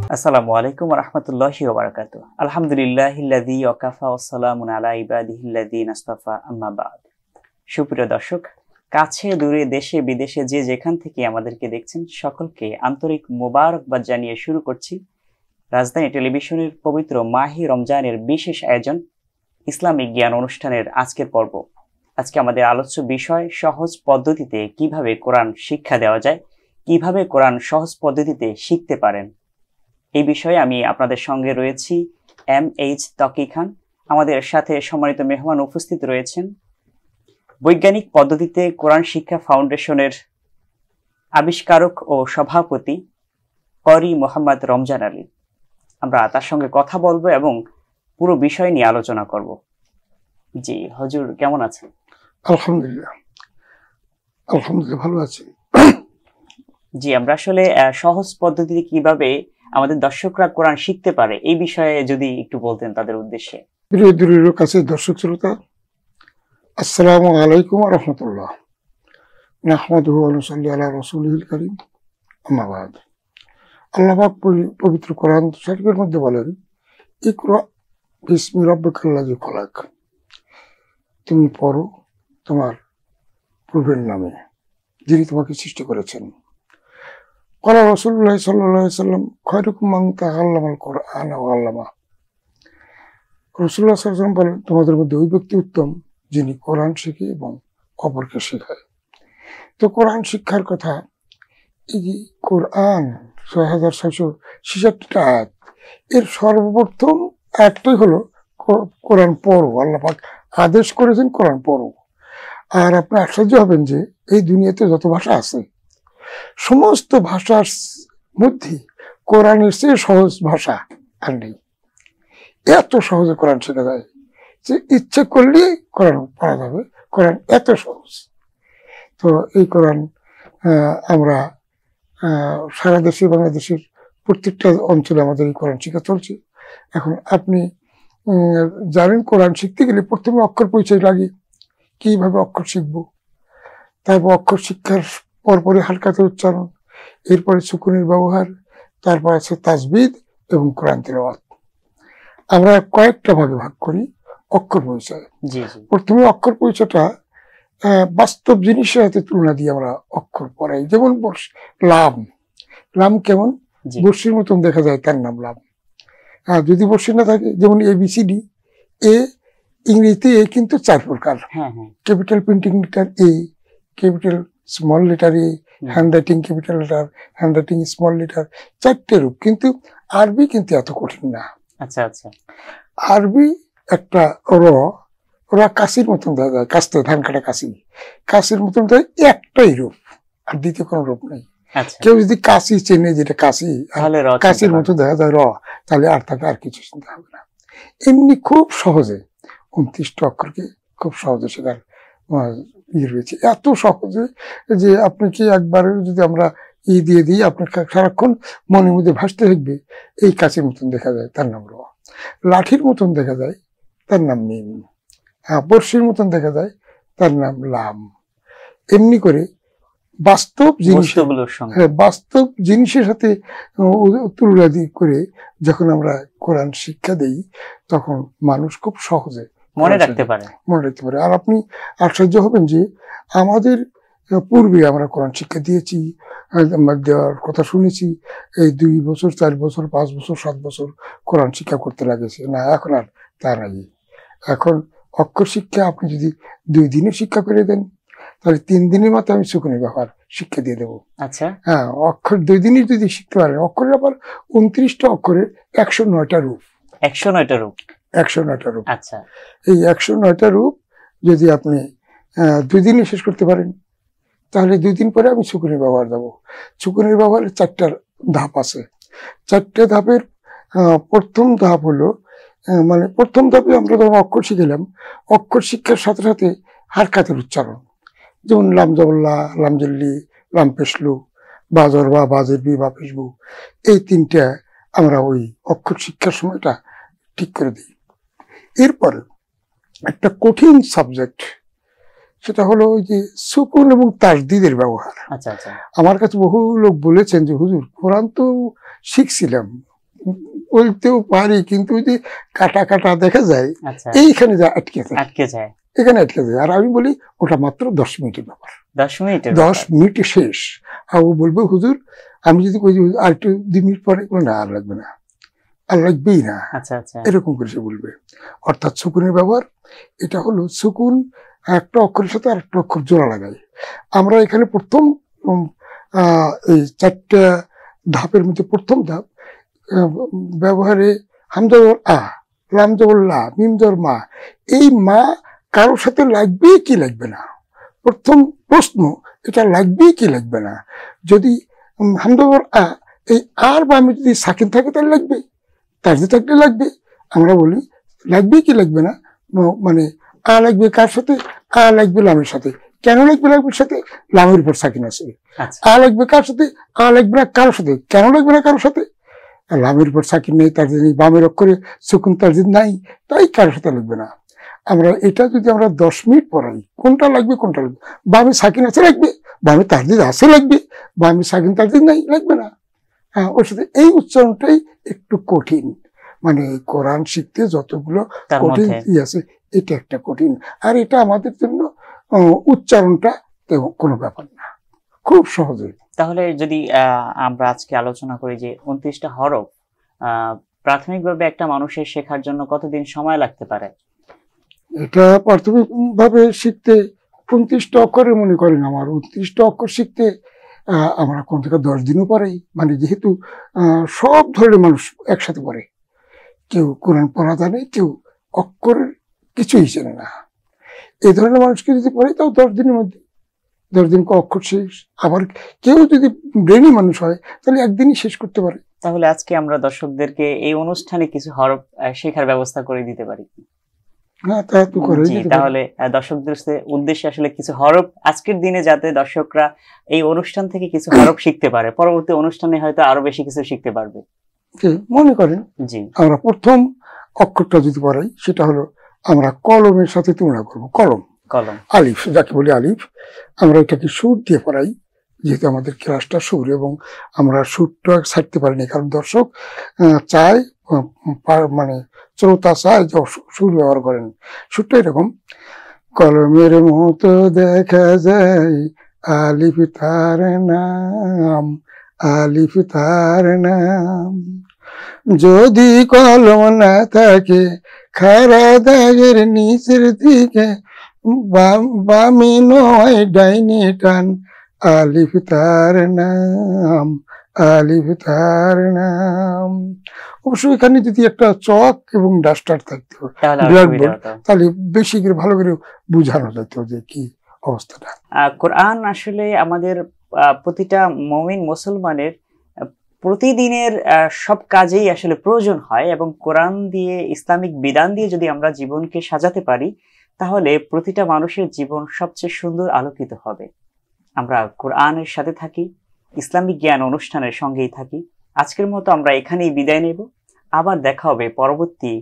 আসসালামু আলাইকুম ওয়া রাহমাতুল্লাহি ওয়া বারাকাতুহু। আলহামদুলিল্লাহিল্লাযী ওয়াকাফা ওয়াসসালামুন আলা ইবাদিহিল্লাযীনা ইসতাফা, আম্মা বা'দ। সুপ্রিয় দর্শক, কাছে দূরে দেশে বিদেশে যে যেখান থেকে আমাদেরকে দেখছেন সকলকে আন্তরিক মোবারকবাদ জানিয়ে শুরু করছি রাজধানী টেলিভিশনের পবিত্র মাহে রমজানের বিশেষ আয়োজন ইসলামিক জ্ঞান অনুষ্ঠানের আজকের পর্ব। আজকে আমাদের আলোচ্য বিষয় সহজ পদ্ধতিতে কিভাবে কোরআন শিক্ষা দেওয়া যায়, কিভাবে কোরআন সহজ পদ্ধতিতে শিখতে পারেন। এই বিষয়ে আমি আপনাদের সঙ্গে রয়েছি এম.এইচ. তকি খান। আমাদের সাথে সম্মানিত মেহমান উপস্থিত রয়েছেন বৈজ্ঞানিক পদ্ধতিতে কোরআন শিক্ষা ফাউন্ডেশনের আবিষ্কারক ও সভাপতি করি মোহাম্মদ রমজান আলী। আমরা তার সঙ্গে কথা বলবো এবং পুরো বিষয় নিয়ে আলোচনা করব। জি হুজুর, কেমন আছেন? আলহামদুলিল্লাহ ভালো আছি। জি, আমরা আসলে সহজ পদ্ধতিতে কিভাবে আমাদের দর্শকরা কোরআন শিখতে পারে এই বিষয়ে যদি একটু বলতেন তাদের উদ্দেশ্যে। প্রিয় দূরের কাছে দর্শক শ্রোতা, আসসালামু আলাইকুম ওয়া রাহমাতুল্লাহ। নাহমাদুহু ওয়া নুসাল্লি আলা রাসূলিল কারীম, আম্মা বা'দ। আল্লাহ পাক পবিত্র কোরআন শরীফের মধ্যে বলেন, ইকরা বিসমি রাব্বিকাল্লাযী খলাক। তুমি পড়ো তোমার প্রভুর নামে, যিনি তোমাকে সৃষ্টি করেছেন। ক্বালা রাসূলুল্লাহ সাল্লাল্লাহু আলাইহি ওয়াসাল্লাম খায়রুকুম মান তাআল্লামাল কুরআন ওয়া আল্লামা। রাসূলুল্লাহ সাল্লাল্লাহু আলাইহি ওয়াসাল্লাম বলেন, তোমাদের মধ্যে ওই ব্যক্তি উত্তম যিনি কোরআন শেখে এবং অপরকে শেখায়। তো কোরআন শিক্ষার কথা, এই যে কোরআন ৬৬৬৬টা আয়াত, এর সর্বপ্রথম একটাই হলো কোরআন পড়ো। আল্লাহ পাক আদেশ করেছেন কোরআন পড়ো। আর আপনি আশ্চর্য হবেন যে এই দুনিয়াতে যত ভাষা আছে, সমস্ত ভাষার মধ্যে কোরআনের চেয়ে সহজ ভাষা আর নেই। এত সহজে কোরআন শেখা যায় যে ইচ্ছে করলে কোরআন পড়া যাবে। কোরআন এত সহজ। তো এই কোরআন আমরা সারা দেশে, বাংলাদেশের প্রত্যেকটা অঞ্চলে আমাদের এই কোরআন শিক্ষা চলছে। এখন আপনি জানেন, কোরআন শিখতে গেলে প্রথমে অক্ষর পরিচয় লাগে, কিভাবে অক্ষর শিখব। তারপর অক্ষর শিক্ষার পরপরে হালকাতে উচ্চারণ, এরপরে সুকুনের ব্যবহার, তারপর আছে তাজবিদ এবং কোরআন তিলাওয়াত। আমরা কয়েকটা ভাগে ভাগ করি অক্ষর পরিচয়। প্রথমে অক্ষর পরিচয়টা বাস্তব জিনিসের সাথে তুলনা দিয়ে আমরা অক্ষর পড়াই। যেমন লাম, লাম কেমন বর্ষির মতন দেখা যায়, তার নাম লাম। যদি বর্ষি না থাকে, যেমন ABCD, এ ইংরেজিতে এ কিন্তু 4 প্রকার। Capital printing letter A, capital small letter A, handwriting capital letter, handwriting small letter, 4টে রূপ। কিন্তু আরবি কিন্তু এত কঠিন না। আচ্ছা আচ্ছা। আরবি একটা ওরা কাশির মতন দেখা যায়, কাশতে ধান কাটা কাশির মতন দেখা, একটাই রূপ, আর দ্বিতীয় কোনো রূপ নেই। কেউ যদি কাশি চেনে, যেটা কাশি কাশির মতো দেখা যায় তাহলে আর তাকে আর কিছু চিন্তা হবে না। এমনি খুব সহজে 29টা অক্ষরকে খুব সহজে শেখার রয়েছে, এত সহজে যে আপনাকে একবারে যদি আমরা দিয়ে দিই, আপনার সারাক্ষণ মনের মধ্যে ভাসতে থাকবে। এই কাশির মতন দেখা যায়, তার নাম র। লাঠির মতন দেখা যায়, তার নাম মিম। বর্ষির মতন দেখা যায়, তার নাম লাম। এমনি করে বাস্তব জিনিসের সাথে তুলনা করে যখন আমরা কোরআন শিক্ষা দেই, তখন মানুষ খুব সহজে মনে রাখতে পারে। আর আপনি আশ্চর্য হবেন যে আমাদের পূর্বে আমরা কোরআন শিক্ষা দিয়েছি, দেওয়ার কথা শুনেছি, এই 2 বছর 4 বছর 5 বছর 7 বছর কোরআন শিক্ষা করতে লাগেছে না। এখন আর তা নাই। এখন অক্ষর শিক্ষা আপনি যদি 2 দিনে শিক্ষা করে দেন, তাহলে 3 দিনের মাথায় আমি সুকুনের ব্যবহার শিক্ষা দিয়ে দেবো। আচ্ছা। অক্ষর 2 দিনই যদি শিখতে পারেন, অক্ষরের আবার 29টা অক্ষরের 109টা রূপ। 109টা রূপ। আচ্ছা। এই 109টা রূপ যদি আপনি 2 দিনে শেষ করতে পারেন, তাহলে 2 দিন পরে আমি সুকুনের ব্যবহার দেবো। সুকুনের ব্যবহারের 4টা ধাপ আছে। 4টে ধাপের প্রথম ধাপ হলো, মানে প্রথম ধাপে আমরা যখন অক্ষর শিখলাম, অক্ষর শিক্ষার সাথে সাথে হারকাতের উচ্চারণ, যেমন লাম জবল্লা, লাম জল্লি, লাম পেশলু, বাজর বা বাজের বি বা পেশবু, এই 3টা আমরা ওই অক্ষর শিক্ষার সময়টা ঠিক করে দিই। এরপরে একটা কঠিন সাবজেক্ট, সেটা হলো ওই যে সুকুন এবং তাসদিদের ব্যবহার। আচ্ছা আচ্ছা। আমার কাছে বহু লোক বলেছেন যে হুজুর, কোরআন তো শিখছিলাম, বলতেও পারি, কিন্তু ওই যে কাটা কাটা দেখা যায়, আচ্ছা, এইখানে যা আটকে যায়, আটকে যায়। এখানে আটকে যায়। আর আমি বলি ওটা মাত্র 10 মিনিটের ব্যাপার, 10 মিনিটের 10 মিনিটে শেষ। আর ও বলবে হুজুর, আমি যদি কই যে আর একটু 2 মিনিট পরে, না আর লাগবে না, আর লাগবেই না, আচ্ছা আচ্ছা, এরকম করে সে বলবে। অর্থাৎ সুকুনের ব্যবহার এটা হলো, সুকুন একটা অক্ষরের সাথে আর একটা অক্ষর জোড়া লাগায়। আমরা এখানে প্রথম এই 4টা ধাপের মধ্যে প্রথম ধাপ ব্যবহারে হামজা আ, লাম জবর লা, মিম জবর মা। এই মা কারোর সাথে লাগবে কি লাগবে না, প্রথম প্রশ্ন এটা লাগবে কি লাগবে না। যদি হামজা জবর আ, এই আর বামে যদি সাকিন থাকে তাহলে লাগবে, তারজি থাকলে লাগবে। আমরা বলি লাগবে কি লাগবে না, মানে আ লাগবে কার সাথে, আ লাগবে লামের সাথে। কেন লাগবে লামের সাথে? লামের উপর সাকিন আছে। আ লাগবে কার সাথে? আ লাগবে না কারোর সাথে। কেন লাগবে না কারোর সাথে? লামের উপর সাকিন নেই, তারজিদ নেই, বামের অক্ষরে সুকুন তারজিদ নাই, তাই কারোর সাথে লাগবে না। আমরা এটা যদি আমরা 10 মিনিট পড়াই, কোনটা লাগবে কোনটা লাগবে, বামে সাকিন আছে লাগবে, বামে তারজিদ আছে লাগবে, বামে সাকিন তারজিদ নাই লাগবে না। হ্যাঁ, ওর সাথে এই উচ্চারণটাই একটু কঠিন। মানে কোরআন শিখতে যতগুলো কঠিন আছে, এটা একটা কঠিন। আর এটা আমাদের জন্য উচ্চারণটা কোনো ব্যাপার না, খুব সহজে। তাহলে যদি আমরা আজকে আলোচনা করি যে 29টা হরফ প্রাথমিকভাবে একটা মানুষের শেখার জন্য কতদিন সময় লাগতে পারে? এটা প্রাথমিকভাবে শিখতে 29টা অক্ষরে মনে করেন, আমার 29টা অক্ষর শিখতে আমরা কোন থেকে 10 দিনও পারি। মানে যেহেতু সব ধরনের মানুষ একসাথে পড়ে, কেউ কোরআন পড়া জানে, কেউ অক্ষরের কিছুই জানে না, এই ধরনের মানুষকে যদি পড়ে তাও 10 দিনের মধ্যে 10 দিন অক্ষর শেষ। আবার কেউ যদি ব্রেনি মানুষ হয় তাহলে একদিনই শেষ করতে পারে। তাহলে আজকে আমরা দর্শকদেরকে এই অনুষ্ঠানে কিছু হরফ শেখার ব্যবস্থা করে দিতে পারি। হ্যাঁ, তা তো করে। তাহলে দর্শকদের উদ্দেশ্যে আসলে কিছু হরফ আজকের দিনে, যাতে দর্শকরা এই অনুষ্ঠান থেকে কিছু হরফ শিখতে পারে, পরবর্তী অনুষ্ঠানে হয়তো আরো বেশি কিছু শিখতে পারবে। মনে করেন জি, আমরা প্রথম অক্ষরটা যদি পড়াই, সেটা হলো আমরা কলমের সাথে তুলনা করবো। কলম, কলম, আলিফ যাকে বলি আলিফ, আমরা এটাকে সুর দিয়ে পড়াই, যেহেতু আমাদের ক্লাসটা সুর, এবং আমরা সুরটা ছাড়তে পারিনি, কারণ দর্শক চায়, মানে শ্রোতা চায় যে সুর ব্যবহার করেন। সুরটা এরকম, কলমের মতো দেখা যায় আলিফ তার নাম, আলিফ তার নাম, যদি কলম না থাকে খাড়া দাগের নিচের দিকে, বামে নয় ডাইনি টান, আলিফ তার নাম, আলিফ তার নাম। অবশ্য এখানে যদি একটা চক এবং ডাস্টার থাকতো, ব্ল্যাকবোর্ড, তাহলে বেশি করে ভালো করে বোঝানো যেত যে কি অবস্থাটা। কোরআন আসলে আমাদের প্রতিটা মুমিন মুসলমানের প্রতিদিনের সব কাজেই আসলে প্রয়োজন হয়, এবং কোরআন দিয়ে, ইসলামিক বিধান দিয়ে যদি আমরা জীবনকে সাজাতে পারি, তাহলে প্রতিটা মানুষের জীবন সবচেয়ে সুন্দর আলোকিত হবে। আমরা কোরআনের সাথে থাকি, ইসলামিক জ্ঞান অনুষ্ঠানের সঙ্গেই থাকি। আজকের মতো আমরা এখানেই বিদায় নেব। আবার দেখা হবে পরবর্তী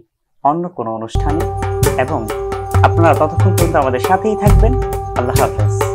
অন্য কোনো অনুষ্ঠানে, এবং আপনারা ততক্ষণ পর্যন্ত আমাদের সাথেই থাকবেন। আল্লাহ হাফেজ।